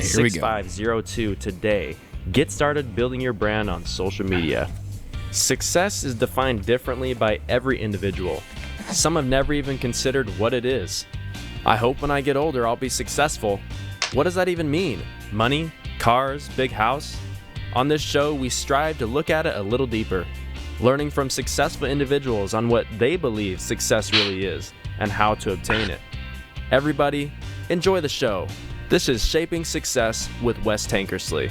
Here we go. 6502 today. Get started building your brand on social media. Success is defined differently by every individual. Some have never even considered what it is. I hope when I get older I'll be successful. What does that even mean? Money? Cars? Big house? On this show, we strive to look at it a little deeper, learning from successful individuals on what they believe success really is and how to obtain it. Everybody, enjoy the show. This is Shaping Success with Wes Tankersley.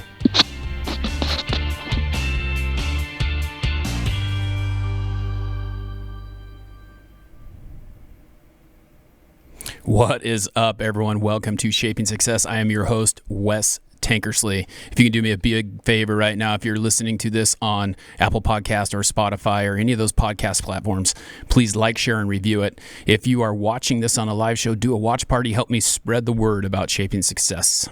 What is up, everyone? Welcome to Shaping Success. I am your host, Wes Tankersley. If you can do me a big favor right now, if you're listening to this on Apple Podcast or Spotify or any of those podcast platforms, please like, share, and review it. If you are watching this on a live show, do a watch party. Help me spread the word about Shaping Success.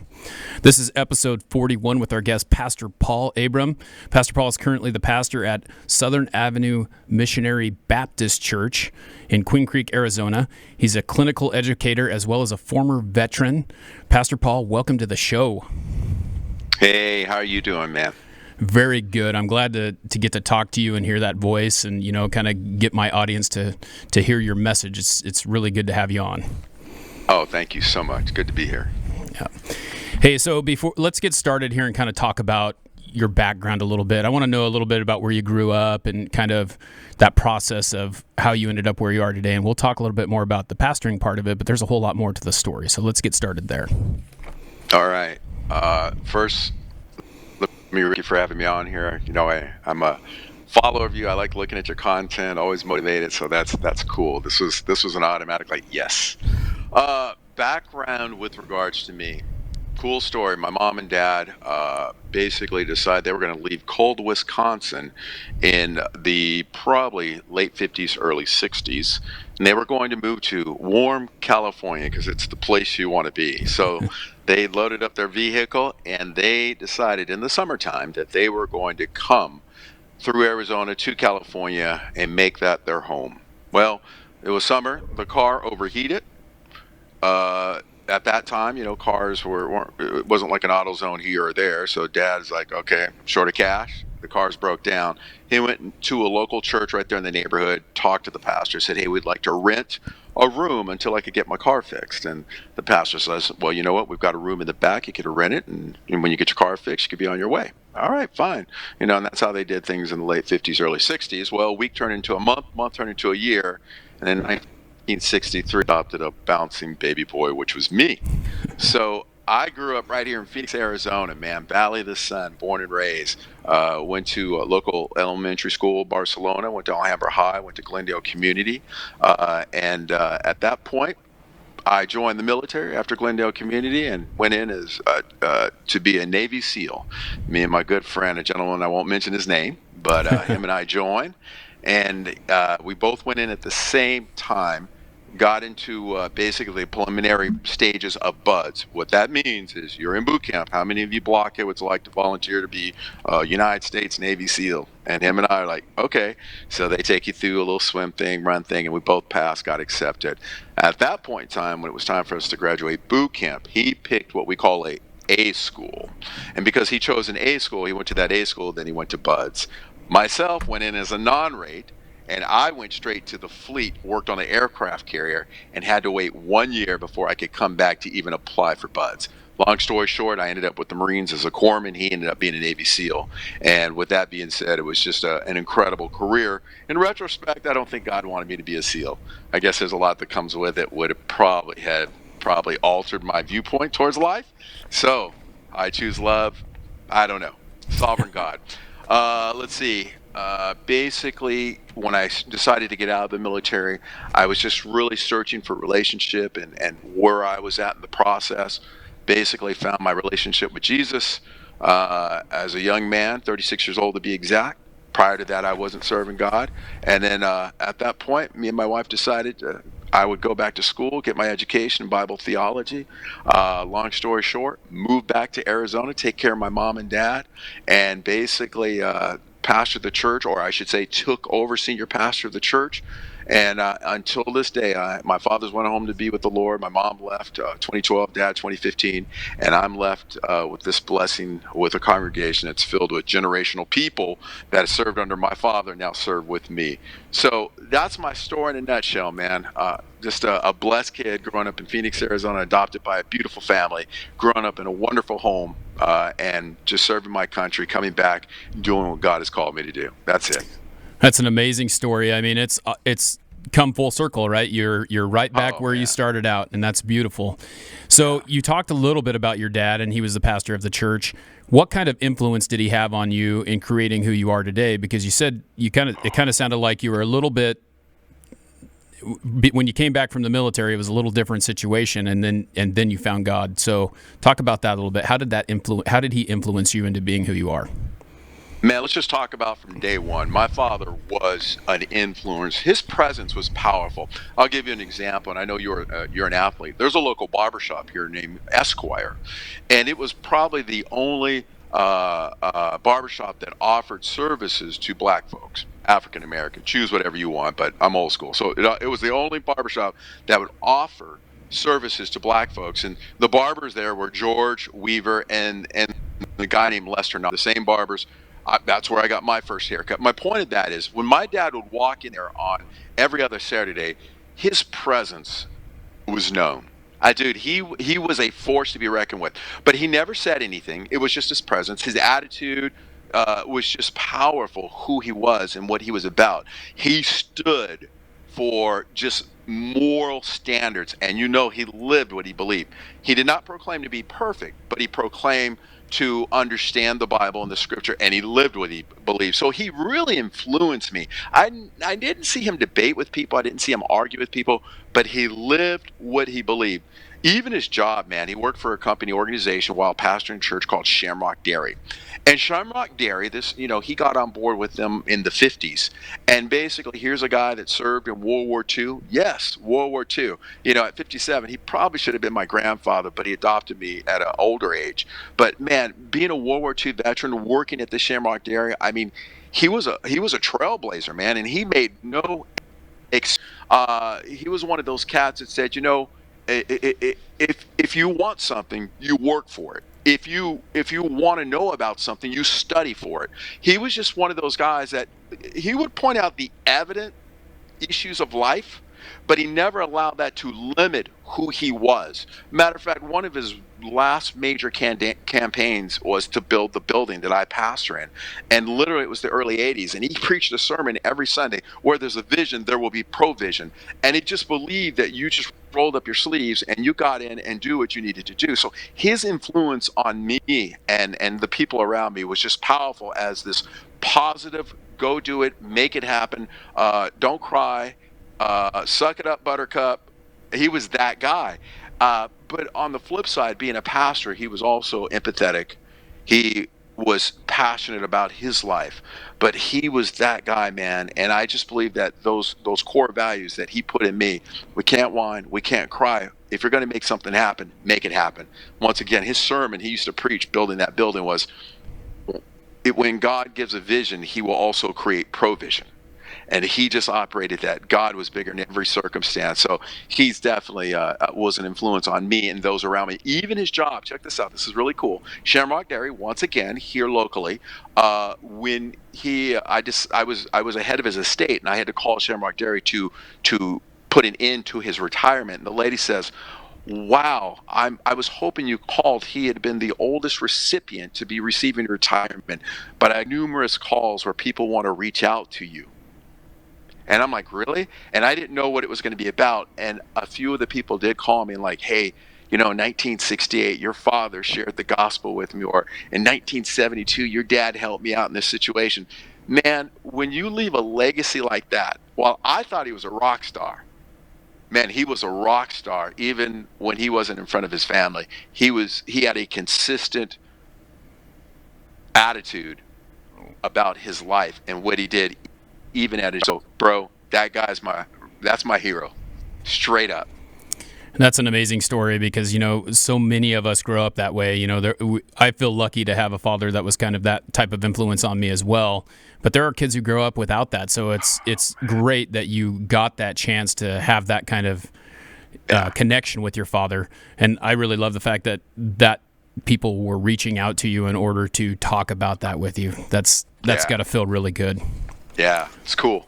This is episode 41 with our guest, Pastor Paul Abram. Pastor Paul is currently the pastor at Southern Avenue Missionary Baptist Church in Queen Creek, Arizona. He's a clinical educator as well as a former veteran. Pastor Paul, welcome to the show. Hey, how are you doing, man? Very good. I'm glad to get to talk to you and hear that voice and, you know, kind of get my audience to hear your message. It's really good to have you on. Oh, thank you so much. Good to be here. Yeah. Hey, so let's get started here and kind of talk about your background a little bit. I want to know a little bit about where you grew up and kind of that process of how you ended up where you are today. And we'll talk a little bit more about the pastoring part of it, but there's a whole lot more to the story. So let's get started there. All right. First, let me thank you for having me on here. You know, I'm a follower of you. I like looking at your content, always motivated. So that's cool. This was an automatic like, yes. Background with regards to me. Cool story. My mom and dad basically decided they were going to leave cold Wisconsin in the probably late 50s, early 60s. And they were going to move to warm California because it's the place you want to be. So they loaded up their vehicle and they decided in the summertime that they were going to come through Arizona to California and make that their home. Well, it was summer. The car overheated. At that time, you know, cars it wasn't like an AutoZone here or there. So dad's like, okay, short of cash. The cars broke down. He went to a local church right there in the neighborhood, talked to the pastor, said, hey, we'd like to rent a room until I could get my car fixed. And the pastor says, well, you know what? We've got a room in the back. You could rent it. And when you get your car fixed, you could be on your way. All right, fine. You know, and that's how they did things in the late 50s, early 60s. Well, a week turned into a month turned into a year. And then 1963 adopted a bouncing baby boy, which was me. So I grew up right here in Phoenix, Arizona, man, Valley of the Sun, born and raised. Went to a local elementary school, Barcelona, went to Alhambra High, went to Glendale Community. And at that point, I joined the military after Glendale Community and went in as to be a Navy SEAL. Me and my good friend, a gentleman, I won't mention his name, but him and I joined. And we both went in at the same time. Got into basically preliminary stages of BUDS. What that means is you're in boot camp. How many of you block it? What's it like to volunteer to be United States Navy SEAL? And him and I are like, okay. So they take you through a little swim thing, run thing, and we both passed, got accepted. At that point in time, when it was time for us to graduate boot camp, he picked what we call A school. And because he chose an A school, he went to that A school, then he went to BUDS. Myself went in as a non-rate. And I went straight to the fleet, worked on the aircraft carrier, and had to wait 1 year before I could come back to even apply for BUDS. Long story short, I ended up with the Marines as a corpsman. He ended up being a Navy SEAL. And with that being said, it was just an incredible career. In retrospect, I don't think God wanted me to be a SEAL. I guess there's a lot that comes with it. Would have probably altered my viewpoint towards life. So I choose love. I don't know. Sovereign God. Let's see. Basically, when I decided to get out of the military, I was just really searching for relationship and where I was at in the process. Basically found my relationship with Jesus as a young man, 36 years old to be exact. Prior to that, I wasn't serving God. And then at that point, me and my wife decided I would go back to school, get my education in Bible theology. Long story short, moved back to Arizona, take care of my mom and dad, and basically pastored the church, or I should say took over senior pastor of the church. And until this day, my father's went home to be with the Lord. My mom left 2012, dad 2015, and I'm left with this blessing with a congregation that's filled with generational people that have served under my father, now serve with me. So that's my story in a nutshell, man. Just a blessed kid growing up in Phoenix, Arizona, adopted by a beautiful family, growing up in a wonderful home, and just serving my country, coming back, doing what God has called me to do. That's it. That's an amazing story. I mean, it's come full circle, right? You're right back where man. you started out, and that's beautiful. So you talked a little bit about your dad, and he was the pastor of the church. What kind of influence did he have on you in creating who you are today? Because you said it kind of sounded like you were a little bit, when you came back from the military, it was a little different situation, and then you found God. So talk about that a little bit. How did he influence you into being who you are? Man, let's just talk about from day one. My father was an influence. His presence was powerful. I'll give you an example, and I know you're an athlete. There's a local barbershop here named Esquire, and it was probably the only barbershop that offered services to black folks, African American. Choose whatever you want, but I'm old school. So it was the only barbershop that would offer services to black folks, and the barbers there were George Weaver and the guy named Lester. Not the same barbers. That's where I got my first haircut. My point of that is when my dad would walk in there on every other Saturday, his presence was known. Dude, he was a force to be reckoned with. But he never said anything. It was just his presence. His attitude was just powerful, who he was and what he was about. He stood for just moral standards, and he lived what he believed. He did not proclaim to be perfect, but he proclaimed to understand the Bible and the scripture, and he lived what he believed. So he really influenced me. I didn't see him debate with people. I didn't see him argue with people, but he lived what he believed. Even his job, man, he worked for a company organization while pastoring church called Shamrock Dairy. And Shamrock Dairy, he got on board with them in the 50s. And basically, here's a guy that served in World War II. Yes, World War II. At 57, he probably should have been my grandfather, but he adopted me at an older age. But man, being a World War II veteran, working at the Shamrock Dairy, I mean, he was a trailblazer, man, and he made no he was one of those cats that said, if you want something, you work for it. If you want to know about something, you study for it. He was just one of those guys that he would point out the evident issues of life, but he never allowed that to limit who he was. Matter of fact, one of his last major campaigns was to build the building that I pastor in. And literally it was the early 80s. And he preached a sermon every Sunday, where there's a vision, there will be provision. And he just believed that you just rolled up your sleeves and you got in and do what you needed to do. So his influence on me and the people around me was just powerful as this positive, go do it, make it happen, don't cry, suck it up, buttercup. He was that guy. But on the flip side, being a pastor, he was also empathetic. He was passionate about his life, but he was that guy, man. And I just believe that those core values that he put in me, we can't whine, we can't cry. If you're going to make something happen, make it happen. Once again, his sermon he used to preach building that building was, when God gives a vision, he will also create provision. And he just operated that. God was bigger in every circumstance. So he's definitely was an influence on me and those around me. Even his job, check this out, this is really cool. Shamrock Dairy, once again, here locally, when I was ahead of his estate, and I had to call Shamrock Dairy to put an end to his retirement. And the lady says, wow, I was hoping you called. He had been the oldest recipient to be receiving retirement, but I had numerous calls where people want to reach out to you. And I'm like, really? And I didn't know what it was going to be about. And a few of the people did call me and like, hey, in 1968, your father shared the gospel with me. Or in 1972, your dad helped me out in this situation. Man, when you leave a legacy like that, while I thought he was a rock star, man, he was a rock star even when he wasn't in front of his family. He had a consistent attitude about his life and what he did, even at his. So, bro, that's my hero, straight up. That's an amazing story because, so many of us grow up that way. I feel lucky to have a father that was kind of that type of influence on me as well. But there are kids who grow up without that. So it's great that you got that chance to have that kind of connection with your father. And I really love the fact that people were reaching out to you in order to talk about that with you. That's got to feel really good. Yeah, it's cool.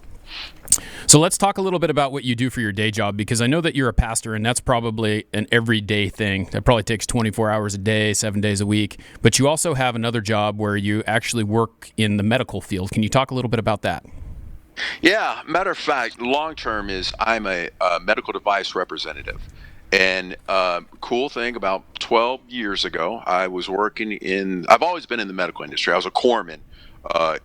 So let's talk a little bit about what you do for your day job, because I know that you're a pastor, and that's probably an everyday thing. That probably takes 24 hours a day, 7 days a week. But you also have another job where you actually work in the medical field. Can you talk a little bit about that? Yeah, matter of fact, long term is I'm a medical device representative. And cool thing, about 12 years ago, I was working I've always been in the medical industry. I was a corpsman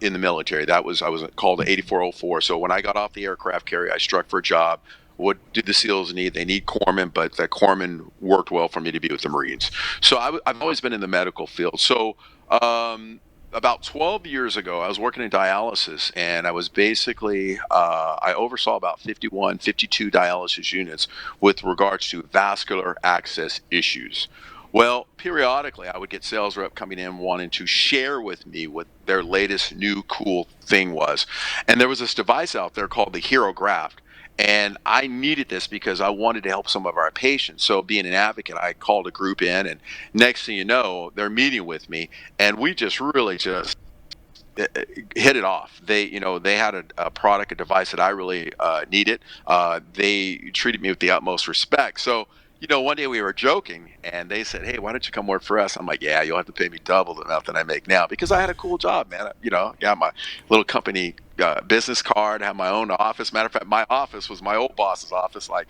in the military. I was called the 8404. So when I got off the aircraft carrier, I struck for a job. What do the SEALs need? They need corpsmen, but that corpsman worked well for me to be with the Marines. So I've always been in the medical field. So about 12 years ago, I was working in dialysis, and I was basically, I oversaw about 51, 52 dialysis units with regards to vascular access issues. Well, periodically, I would get sales rep coming in wanting to share with me what their latest new cool thing was. And there was this device out there called the Hero Graft. And I needed this because I wanted to help some of our patients. So being an advocate, I called a group in, and next thing you know, they're meeting with me, and we just really just hit it off. They had a product, a device that I really needed. They treated me with the utmost respect. So, one day we were joking, and they said, "Hey, why don't you come work for us?" I'm like, "Yeah, you'll have to pay me double the amount that I make now," because I had a cool job, man. Got my little company business card, have my own office. Matter of fact, my office was my old boss's office. Like,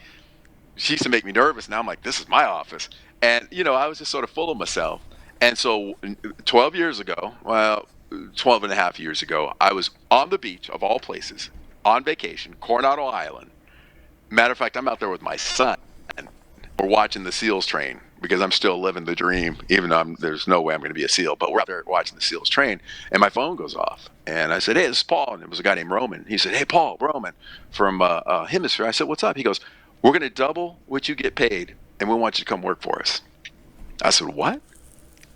she used to make me nervous. Now I'm like, this is my office. And, I was just sort of full of myself. And so 12 years ago, well, 12 and a half years ago, I was on the beach of all places, on vacation, Coronado Island. Matter of fact, I'm out there with my son. We're watching the SEALs train because I'm still living the dream, even though there's no way I'm going to be a SEAL. But we're out there watching the SEALs train, and my phone goes off. And I said, "Hey, this is Paul." And it was a guy named Roman. He said, "Hey, Paul, Roman from Hemisphere." I said, "What's up?" He goes, "We're going to double what you get paid, and we want you to come work for us." I said, "What?"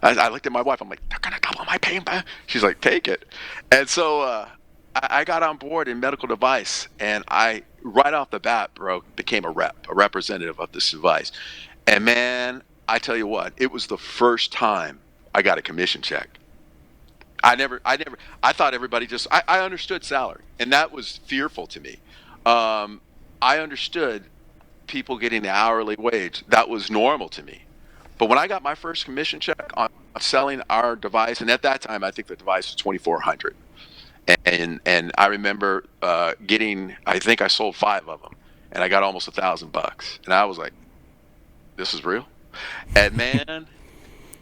I looked at my wife. I'm like, "They're going to double my pay." She's like, "Take it." And so I got on board in medical device, and I, right off the bat, bro, became a representative of this device. And man, I tell you what, it was the first time I got a commission check. I thought everybody I understood salary, and that was fearful to me. I understood people getting the hourly wage. That was normal to me. But when I got my first commission check on selling our device, and at that time, I think the device was 2,400. And I remember I think I sold 5 of them, and I got almost $1,000. And I was like, this is real. And man,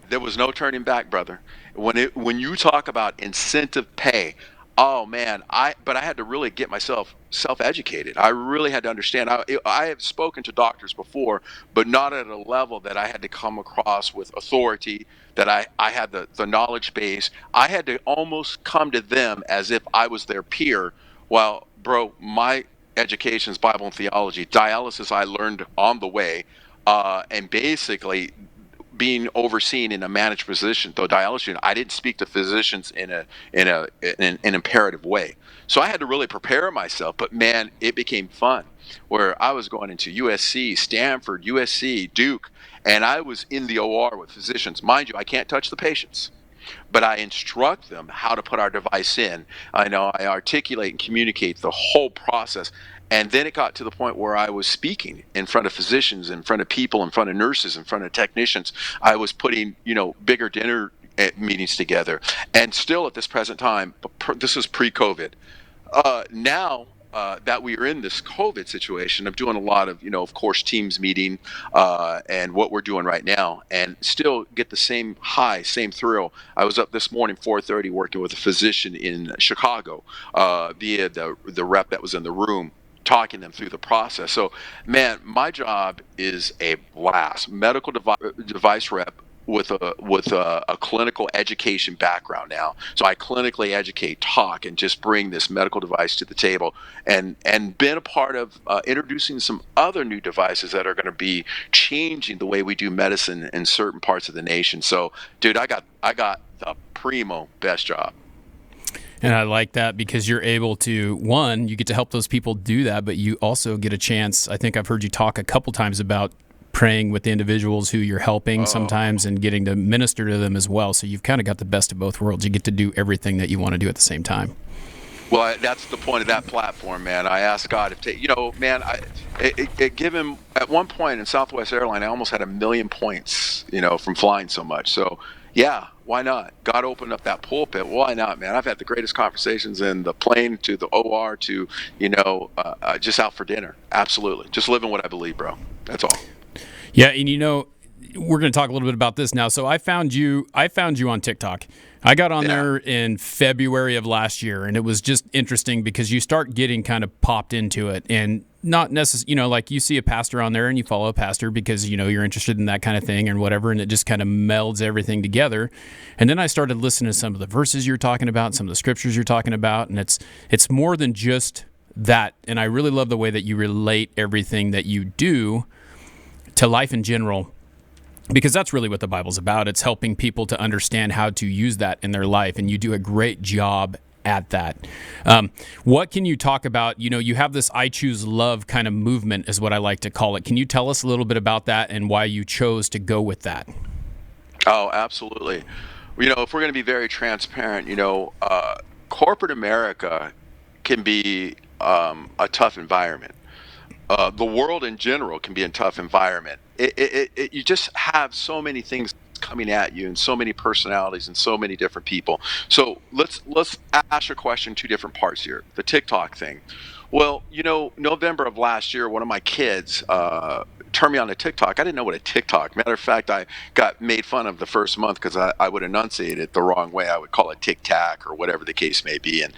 there was no turning back, brother. When you talk about incentive pay, oh man, but I had to really get myself self-educated. I really had to understand. I have spoken to doctors before, but not at a level that I had to come across with authority, that I had the knowledge base. I had to almost come to them as if I was their peer. Well, bro, my education is Bible and theology. Dialysis I learned on the way, and basically being overseen in a managed position, though dialysis unit, I didn't speak to physicians in an imperative way. So I had to really prepare myself. But man, it became fun. Where I was going into USC, Stanford, USC, Duke, and I was in the OR with physicians. Mind you, I can't touch the patients, but I instruct them how to put our device in. I articulate and communicate the whole process. And then it got to the point where I was speaking in front of physicians, in front of people, in front of nurses, in front of technicians. I was putting, bigger dinner meetings together. And still at this present time, this is pre-COVID. Now that we are in this COVID situation, I'm doing a lot of course, Teams meeting and what we're doing right now, and still get the same high, same thrill. I was up this morning, 4:30, working with a physician in Chicago via the rep that was in the room, talking them through the process. So, man, my job is a blast. Medical device rep with a clinical education background now. So I clinically educate, talk, and just bring this medical device to the table, and been a part of introducing some other new devices that are going to be changing the way we do medicine in certain parts of the nation. So, dude, I got the primo best job. And I like that because you're able to, one, you get to help those people do that, but you also get a chance. I think I've heard you talk a couple times about praying with the individuals who you're helping sometimes and getting to minister to them as well. So you've kind of got the best of both worlds. You get to do everything that you want to do at the same time. Well, that's the point of that platform, man. I asked God if, man, give him at one point in Southwest Airlines, I almost had 1 million points, from flying so much. So, yeah, why not? God opened up that pulpit. Why not, man? I've had the greatest conversations in the plane to the OR to, just out for dinner. Absolutely. Just living what I believe, bro. That's all. Yeah, and we're going to talk a little bit about this now. So I found you on TikTok. I got on there in February of last year, and it was just interesting because you start getting kind of popped into it, and not necessarily, like you see a pastor on there and you follow a pastor because, you're interested in that kind of thing and whatever, and it just kind of melds everything together. And then I started listening to some of the verses you're talking about, some of the scriptures you're talking about, and it's more than just that. And I really love the way that you relate everything that you do to life in general, because that's really what the Bible's about. It's helping people to understand how to use that in their life, and you do a great job at that. What can you talk about? You have this I Choose Love kind of movement is what I like to call it. Can you tell us a little bit about that and why you chose to go with that? Oh, absolutely. If we're going to be very transparent, corporate America can be a tough environment. The world in general can be a tough environment. You just have so many things coming at you, and so many personalities, and so many different people. So let's ask your question 2 different parts here. The TikTok thing. Well, November of last year, one of my kids turned me on to TikTok. I didn't know what a TikTok. Matter of fact, I got made fun of the first month because I would enunciate it the wrong way. I would call it Tic Tac or whatever the case may be. And,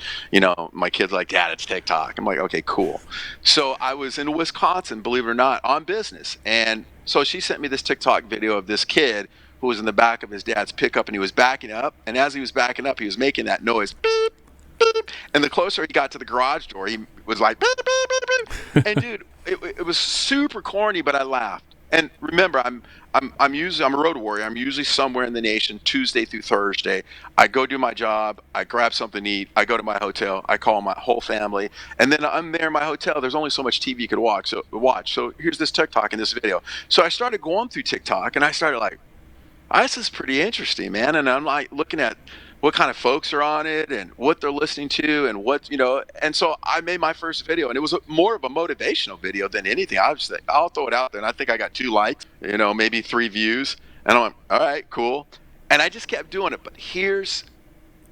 my kid's like, Dad, it's TikTok. I'm like, okay, cool. So I was in Wisconsin, believe it or not, on business. And so she sent me this TikTok video of this kid who was in the back of his dad's pickup, and he was backing up. And as he was backing up, he was making that noise, beep, beep. And the closer he got to the garage door, he was like, beep, beep, beep, beep. And dude, it was super corny, but I laughed. And remember, I'm a road warrior. I'm usually somewhere in the nation Tuesday through Thursday. I go do my job. I grab something to eat. I go to my hotel. I call my whole family, and then I'm there in my hotel. There's only so much TV you could watch. So here's this TikTok and this video. So I started going through TikTok, and I started like, this is pretty interesting, man. And I'm like looking at what kind of folks are on it and what they're listening to and and so I made my first video, and it was more of a motivational video than anything. I was like, I'll throw it out there, and I think I got 2 likes, maybe 3 views, and I'm like, all right, cool. And I just kept doing it. But here's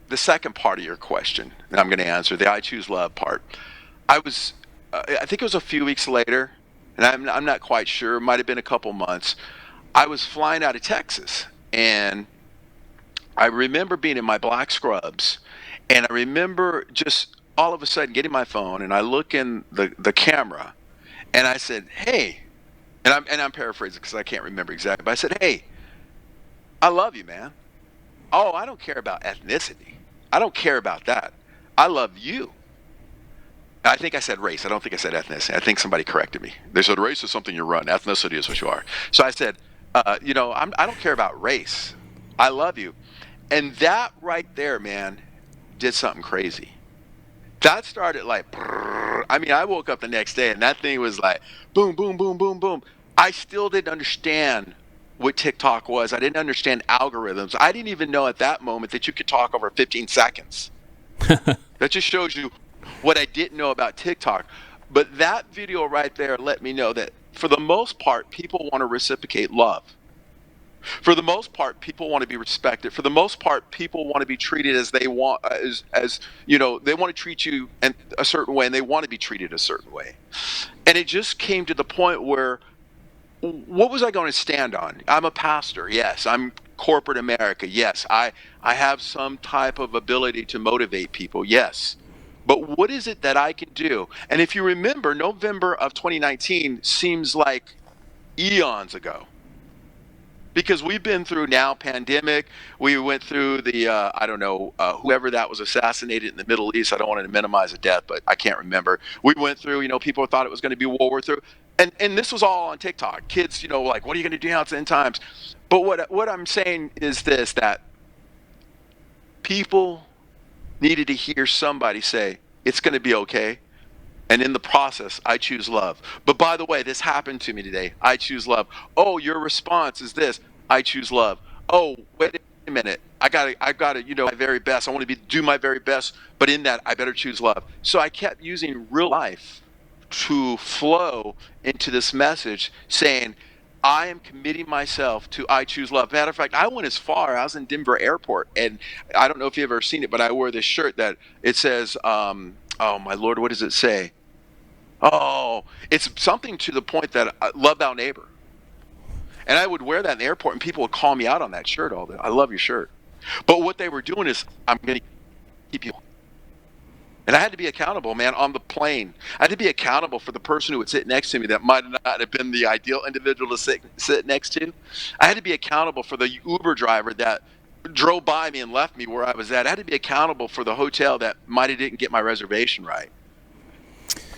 the second part of your question that I'm going to answer, the I Choose Love part. I think it was a few weeks later, and I'm not quite sure, it might have been a couple months. I was flying out of Texas, and I remember being in my black scrubs, and I remember just all of a sudden getting my phone, and I look in the camera, and I said, hey, and I'm paraphrasing because I can't remember exactly, but I said, hey, I love you, man. Oh, I don't care about ethnicity. I don't care about that. I love you. I think I said race. I don't think I said ethnicity. I think somebody corrected me. They said race is something you run. Ethnicity is what you are. So I said, I don't care about race. I love you. And that right there, man, did something crazy. That started like, brrr. I mean, I woke up the next day and that thing was like, boom, boom, boom, boom, boom. I still didn't understand what TikTok was. I didn't understand algorithms. I didn't even know at that moment that you could talk over 15 seconds. That just shows you what I didn't know about TikTok. But that video right there let me know that for the most part, people want to reciprocate love. For the most part, people want to be respected. For the most part, people want to be treated as they want, as they want to treat you in a certain way, and they want to be treated a certain way. And it just came to the point where, what was I going to stand on? I'm a pastor, yes. I'm corporate America, yes. I have some type of ability to motivate people, yes. But what is it that I can do? And if you remember, November of 2019 seems like eons ago. because we've been through now pandemic. We went through the I don't know, whoever that was assassinated in the Middle East. I don't want to minimize a death, but I can't remember. We went through, people thought it was going to be World War III, and this was all on TikTok. Kids, like, what are you going to do now? It's end times. But what I'm saying is this: that people needed to hear somebody say it's going to be okay. And in the process, I choose love. But by the way, this happened to me today. I choose love. Oh, your response is this. I choose love. Oh, wait a minute. I gotta, my very best. I want to do my very best. But in that, I better choose love. So I kept using real life to flow into this message, saying, I am committing myself to I choose love. Matter of fact, I went as far. I was in Denver Airport, and I don't know if you've ever seen it, but I wore this shirt that it says, oh my Lord, what does it say? Oh, it's something to the point that love thou neighbor. And I would wear that in the airport, and people would call me out on that shirt all day. I love your shirt. But what they were doing is, I'm going to keep you. And I had to be accountable, man, on the plane. I had to be accountable for the person who would sit next to me that might not have been the ideal individual to sit next to. I had to be accountable for the Uber driver that drove by me and left me where I was at. I had to be accountable for the hotel that might have didn't get my reservation right.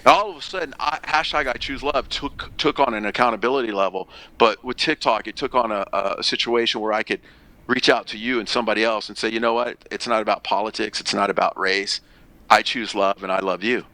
All of a sudden, hashtag I choose love took on an accountability level. But with TikTok, it took on a situation where I could reach out to you and somebody else and say, you know what? It's not about politics. It's not about race. I choose love, and I love you.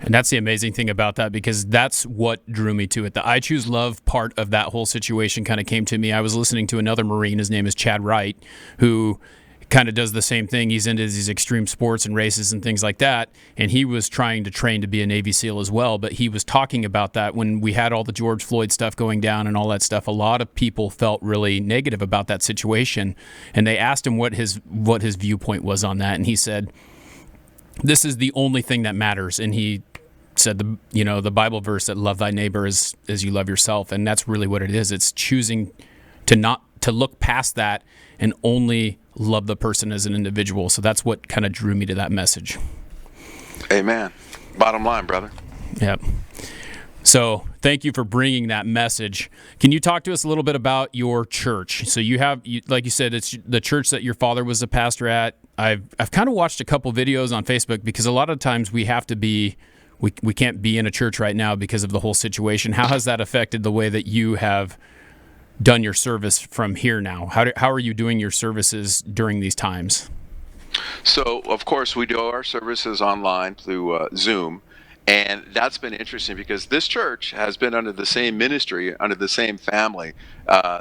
And that's the amazing thing about that, because that's what drew me to it. The I choose love part of that whole situation kind of came to me. I was listening to another Marine. His name is Chad Wright, who kind of does the same thing. He's into these extreme sports and races and things like that. And he was trying to train to be a Navy SEAL as well. But he was talking about that when we had all the George Floyd stuff going down and all that stuff. A lot of people felt really negative about that situation. And they asked him what his viewpoint was on that. And he said, this is the only thing that matters. And he said the Bible verse that love thy neighbor as you love yourself. And that's really what it is. It's choosing to look past that and only love the person as an individual. So that's what kind of drew me to that message. Amen. Bottom line, brother. Yep. So thank you for bringing that message. Can you talk to us a little bit about your church? So like you said, it's the church that your father was a pastor at. I've kind of watched a couple videos on Facebook, because a lot of times we have to be, we can't be in a church right now because of the whole situation. How has that affected the way that you have done your service from here now? How are you doing your services during these times? So, of course, we do our services online through Zoom. And that's been interesting, because this church has been under the same ministry, under the same family,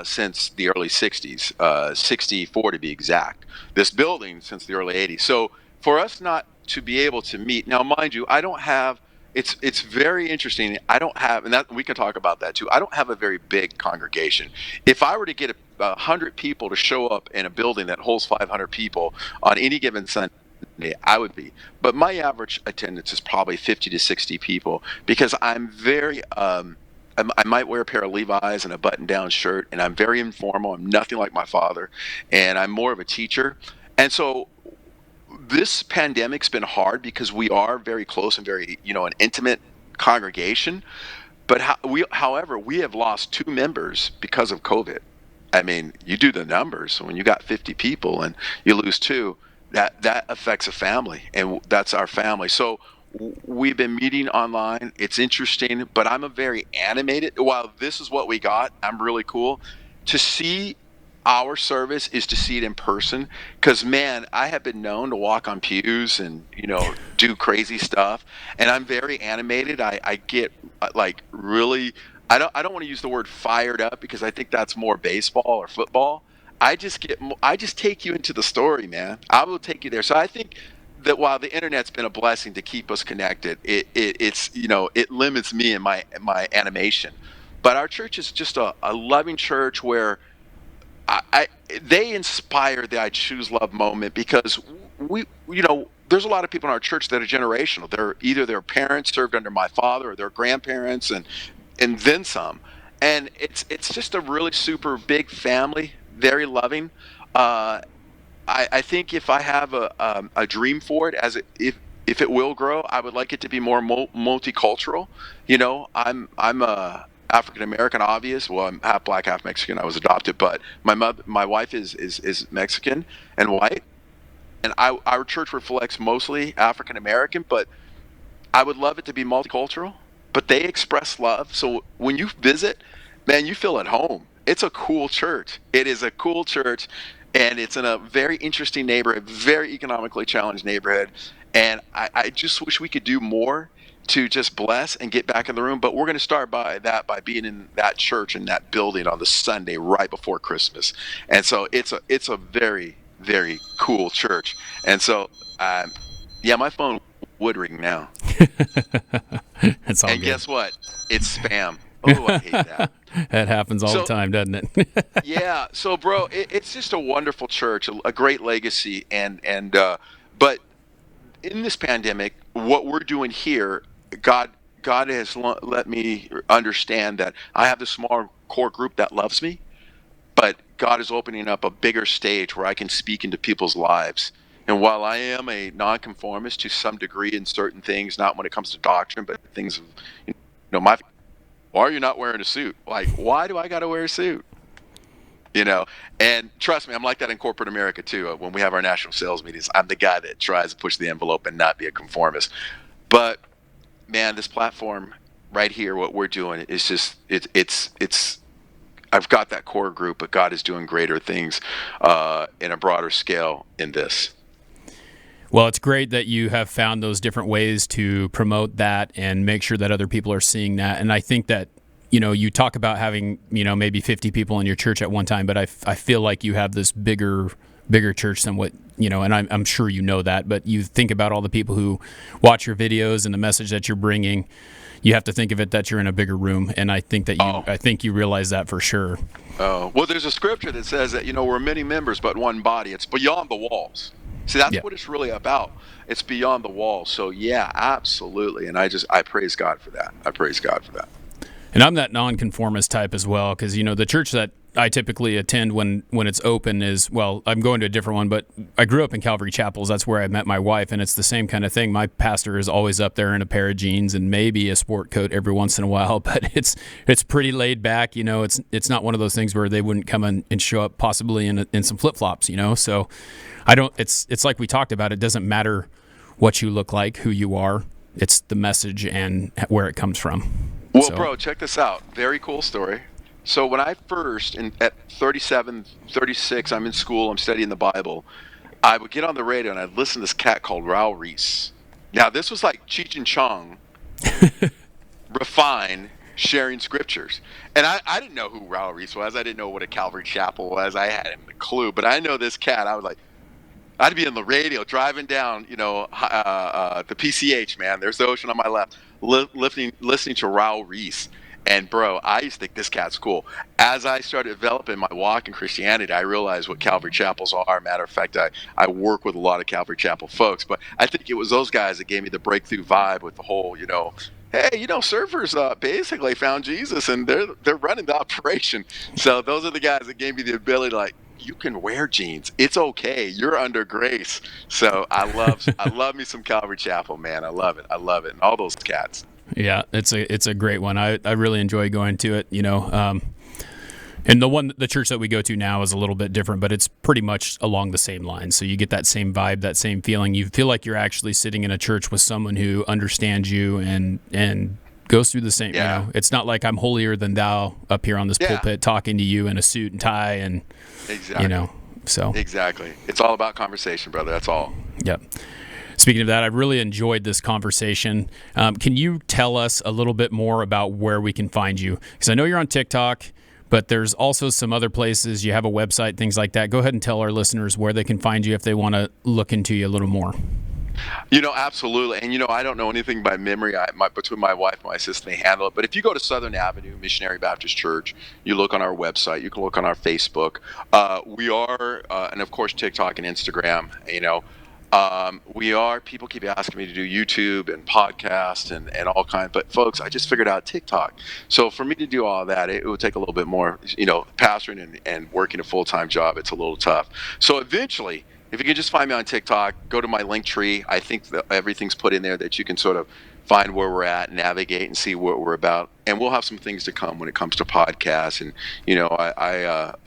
since the early 60s, 64 to be exact. This building since the early 80s. So for us not to be able to meet, now mind you, I don't have, it's very interesting. I don't have, and that we can talk about that too. I don't have a very big congregation. If I were to get 100 people to show up in a building that holds 500 people on any given Sunday, I would be. But my average attendance is probably 50 to 60 people, because I'm very, I might wear a pair of Levi's and a button-down shirt, and I'm very informal. I'm nothing like my father, and I'm more of a teacher. And so this pandemic's been hard, because we are very close and very, an intimate congregation. But however, we have lost 2 members because of COVID. I mean, you do the numbers. When you got 50 people and you lose 2, that affects a family, and that's our family. So we've been meeting online. It's interesting, but I'm a very animated. While this is what we got, I'm really cool. To see our service is to see it in person, because, man, I have been known to walk on pews and, do crazy stuff, and I'm very animated. I get really, I don't want to use the word fired up, because I think that's more baseball or football. I just take you into the story, man. I will take you there. So I think that while the internet's been a blessing to keep us connected, it's it limits me in my animation. But our church is just a loving church where they inspire the I choose love moment, because there's a lot of people in our church that are generational. They're either their parents served under my father, or their grandparents, and then some. And it's just a really super big family. Very loving. I think if I have a dream for it, if it will grow, I would like it to be more multicultural. I'm African American, obvious. Well, I'm half black, half Mexican. I was adopted, but my wife is Mexican and white, and our church reflects mostly African American, but I would love it to be multicultural. But they express love, so when you visit, man, you feel at home. It's a cool church. It is a cool church, and it's in a very interesting neighborhood, very economically challenged neighborhood. And I just wish we could do more to just bless and get back in the room. But we're going to start by being in that church in that building on the Sunday right before Christmas. And so it's a very, very cool church. And so yeah, my phone would ring now. That's all and good. Guess what? It's spam. Oh, I hate that. That happens all the time, doesn't it? Yeah. So, bro, it's just a wonderful church, a great legacy, but in this pandemic, what we're doing here, God has let me understand that I have this small core group that loves me, but God is opening up a bigger stage where I can speak into people's lives. And while I am a nonconformist to some degree in certain things, not when it comes to doctrine, but things, why are you not wearing a suit? Like, why do I got to wear a suit? And trust me, I'm like that in corporate America too. When we have our national sales meetings, I'm the guy that tries to push the envelope and not be a conformist. But man, this platform right here, what we're doing is just, it's I've got that core group, but God is doing greater things in a broader scale in this. Well, it's great that you have found those different ways to promote that and make sure that other people are seeing that. And I think that, you talk about having, maybe 50 people in your church at one time, but I feel like you have this bigger church than what, and I'm sure you know that, but you think about all the people who watch your videos and the message that you're bringing. You have to think of it that you're in a bigger room, and I think that I think you realize that for sure. Oh, well, there's a scripture that says that, we're many members but one body. It's beyond the walls. See, that's what it's really about. It's beyond the walls. So yeah, absolutely. And I praise God for that. I praise God for that. And I'm that nonconformist type as well, because the church that I typically attend when it's open is, well, I'm going to a different one, but I grew up in Calvary Chapel. That's where I met my wife, and it's the same kind of thing. My pastor is always up there in a pair of jeans and maybe a sport coat every once in a while, but it's pretty laid back. It's not one of those things where they wouldn't come and show up possibly in some flip flops. So I don't. It's like we talked about. It doesn't matter what you look like, who you are. It's the message and where it comes from. Well, bro, check this out. Very cool story. So when I first, at 37, 36, I'm in school, I'm studying the Bible, I would get on the radio and I'd listen to this cat called Raul Reese. Now, this was like Cheech and Chong, refined, sharing scriptures. And I didn't know who Raul Reese was. I didn't know what a Calvary Chapel was. I hadn't a clue. But I know this cat. I was like, I'd be on the radio driving down, the PCH, man. There's the ocean on my left, listening to Raul Reese. And bro, I used to think this cat's cool. As I started developing my walk in Christianity, I realized what Calvary Chapels are. Matter of fact, I work with a lot of Calvary Chapel folks, but I think it was those guys that gave me the breakthrough vibe with the whole, hey, surfers basically found Jesus and they're running the operation. So those are the guys that gave me the ability to you can wear jeans. It's okay. You're under grace. So I love me some Calvary Chapel, man. I love it. And all those cats. Yeah, it's a great one. I really enjoy going to it, and the church that we go to now is a little bit different, but it's pretty much along the same lines. So you get that same vibe, that same feeling. You feel like you're actually sitting in a church with someone who understands you and goes through the same. Yeah. It's not like I'm holier than thou up here on this pulpit talking to you in a suit and tie and exactly. So exactly. It's all about conversation, brother. That's all. Yep. Speaking of that, I really enjoyed this conversation. Can you tell us a little bit more about where we can find you? Because I know you're on TikTok, but there's also some other places. You have a website, things like that. Go ahead and tell our listeners where they can find you if they want to look into you a little more. Absolutely. And, I don't know anything by memory. Between my wife and my assistant, they handle it. But if you go to Southern Avenue Missionary Baptist Church, you look on our website, you can look on our Facebook. We are, and of course, TikTok and Instagram, people keep asking me to do YouTube and podcast and all kinds, but folks, I just figured out TikTok. So for me to do all that, it would take a little bit more, pastoring and working a full-time job. It's a little tough. So eventually, if you can just find me on TikTok, go to my link tree. I think that everything's put in there that you can sort of find where we're at, navigate, and see what we're about. And we'll have some things to come when it comes to podcasts. And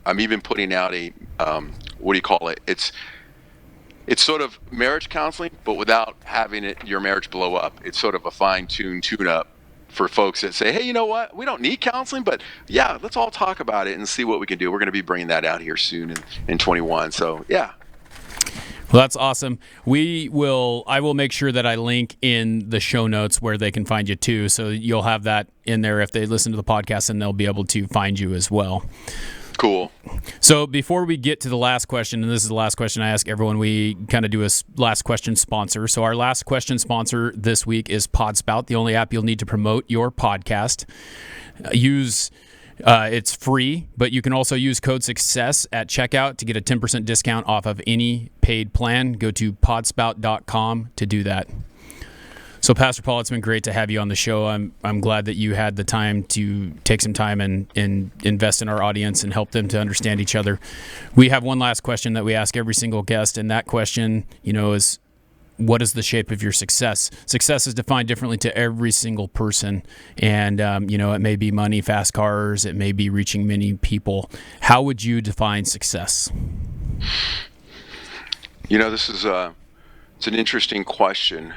I'm even putting out a what do you call it? It's sort of marriage counseling, but without having your marriage blow up. It's sort of a fine-tuned tune-up for folks that say, hey, you know what? We don't need counseling, but yeah, let's all talk about it and see what we can do. We're going to be bringing that out here soon in 21. So yeah. Well, that's awesome. I will make sure that I link in the show notes where they can find you too. So you'll have that in there if they listen to the podcast, and they'll be able to find you as well. Cool. So before we get to the last question, and this is the last question I ask everyone, we kind of do a last question sponsor. So our last question sponsor this week is Podspout, the only app you'll need to promote your podcast. It's free, but you can also use code SUCCESS at checkout to get a 10% discount off of any paid plan. Go to podspout.com to do that. So, Pastor Paul, it's been great to have you on the show. I'm glad that you had the time to take some time and invest in our audience and help them to understand each other. We have one last question that we ask every single guest, and that question, is what is the shape of your success? Success is defined differently to every single person. And, it may be money, fast cars. It may be reaching many people. How would you define success? This is it's an interesting question.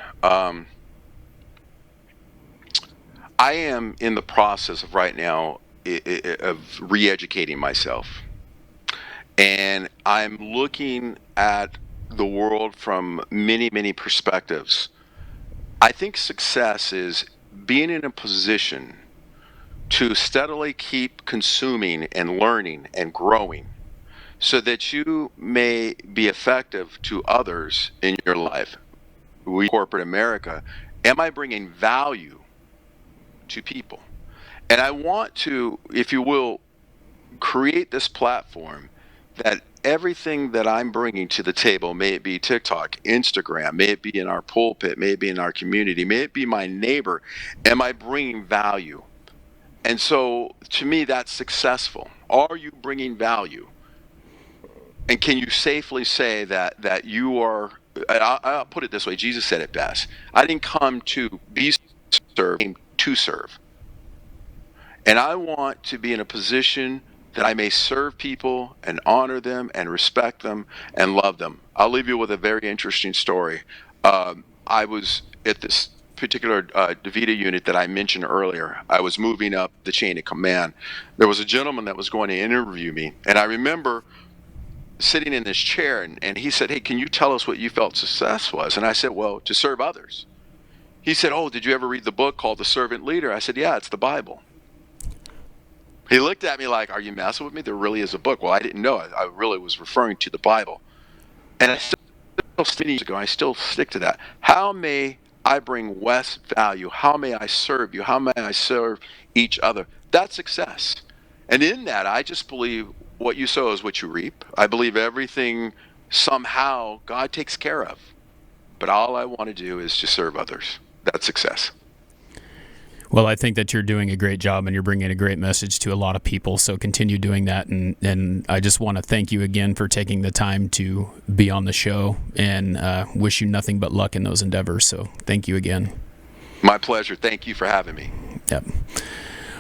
I am in the process of right now of re-educating myself. And I'm looking at the world from many, many perspectives. I think success is being in a position to steadily keep consuming and learning and growing so that you may be effective to others in your life. We, corporate America, am I bringing value to people? And I want to, if you will, create this platform that everything that I'm bringing to the table, may it be TikTok, Instagram, may it be in our pulpit, may it be in our community, may it be my neighbor, am I bringing value? And so to me, that's successful. Are you bringing value? And can you safely say that you are, I'll put it this way, Jesus said it best. I didn't come to be served, I came to serve. And I want to be in a position that I may serve people and honor them and respect them and love them. I'll leave you with a very interesting story. I was at this particular DeVita unit that I mentioned earlier. I was moving up the chain of command. There was a gentleman that was going to interview me, and I remember sitting in this chair, and he said, hey, can you tell us what you felt success was? And I said, well, to serve others. He said, oh, did you ever read the book called The Servant Leader? I said, yeah, it's the Bible. He looked at me like, are you messing with me? There really is a book. Well, I didn't know it. I really was referring to the Bible. And I still stick to that. How may I bring Wes value? How may I serve you? How may I serve each other? That's success. And in that, I just believe what you sow is what you reap. I believe everything somehow God takes care of. But all I want to do is to serve others. That's success. Well, I think that you're doing a great job and you're bringing a great message to a lot of people. So continue doing that. And I just want to thank you again for taking the time to be on the show, and wish you nothing but luck in those endeavors. So thank you again. My pleasure. Thank you for having me. Yep.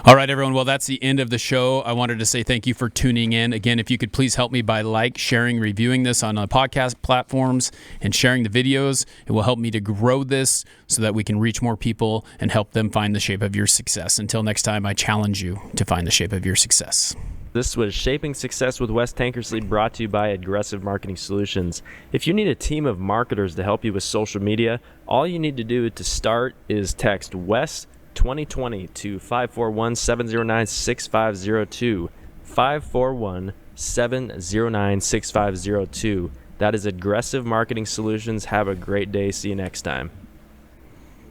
All right, everyone. Well, that's the end of the show. I wanted to say thank you for tuning in. Again, if you could please help me by sharing, reviewing this on podcast platforms, and sharing the videos. It will help me to grow this so that we can reach more people and help them find the shape of your success. Until next time, I challenge you to find the shape of your success. This was Shaping Success with Wes Tankersley, brought to you by Aggressive Marketing Solutions. If you need a team of marketers to help you with social media, all you need to do to start is text Wes 2020 to 541-709-6502, 541-709-6502. That is Aggressive Marketing Solutions. Have a great day. See you next time.